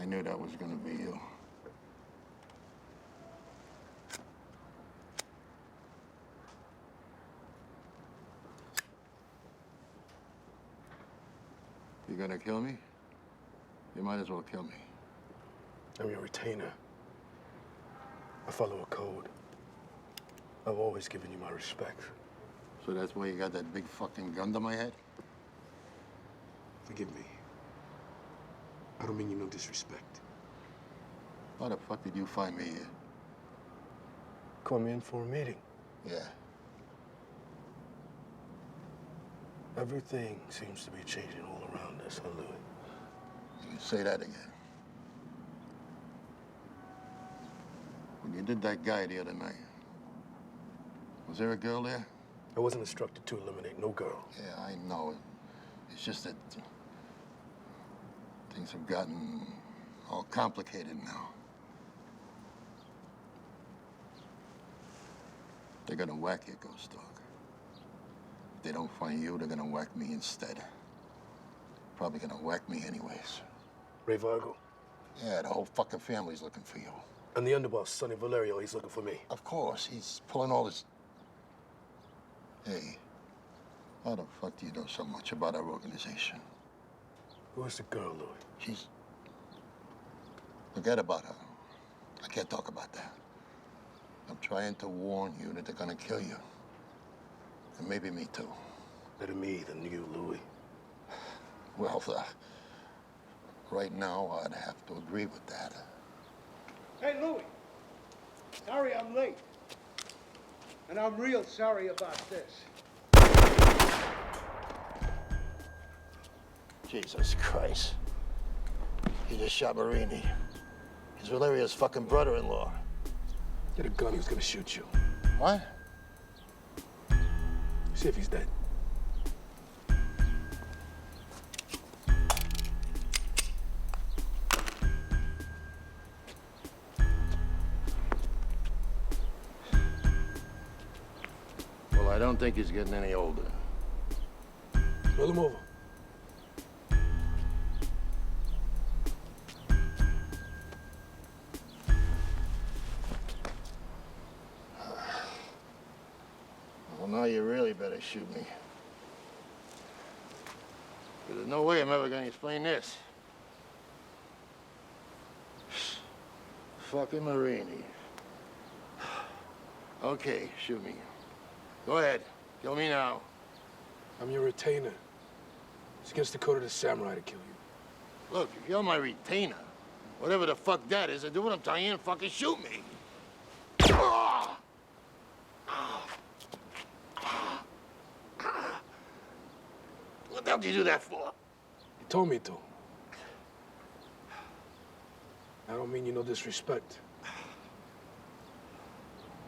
knew that was gonna be you. You gonna kill me? You might as well kill me. I'm your retainer. I follow a code. I've always given you my respect. So that's why you got that big fucking gun to my head? Forgive me. I don't mean you no disrespect. How the fuck did you find me here? Call me in for a meeting. Yeah. Everything seems to be changing all around us, huh, Louis? You can say that again. When you did that guy the other night, was there a girl there? I wasn't instructed to eliminate no girl. Yeah, I know. It's just that things have gotten all complicated now. They're gonna whack you, Ghost Dog. If they don't find you, they're gonna whack me instead. Probably gonna whack me anyways. Ray Vargo? Yeah, the whole fucking family's looking for you. And the underboss, Sonny Valerio, he's looking for me. Of course, he's pulling all this... Hey, how the fuck do you know so much about our organization? Who is the girl, Louis? She's... Forget about her. I can't talk about that. I'm trying to warn you that they're gonna kill you. And maybe me too. Better me than you, Louis. Well, right now, I'd have to agree with that. Hey, Louis. Sorry I'm late. And I'm real sorry about this. Jesus Christ. He just shot Marini. He's Valeria's fucking brother-in-law. Get a gun, he was gonna shoot you. What? See if he's dead. Well, I don't think he's getting any older. Roll him over. Well, now you really better shoot me. There's no way I'm ever gonna explain this. Fucking Marini. Okay, shoot me. Go ahead. Kill me now. I'm your retainer. It's against the code of the samurai to kill you. Look, if you're my retainer, whatever the fuck that is, I do what I'm telling you and fucking shoot me. What the hell did you do that for? You told me to. I don't mean you no disrespect.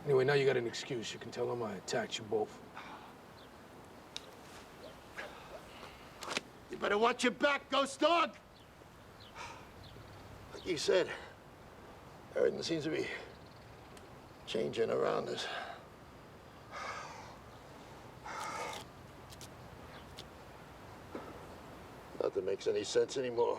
Anyway, now you got an excuse. You can tell them I attacked you both. You better watch your back, Ghost Dog! Like you said, everything seems to be changing around us. Nothing makes any sense anymore.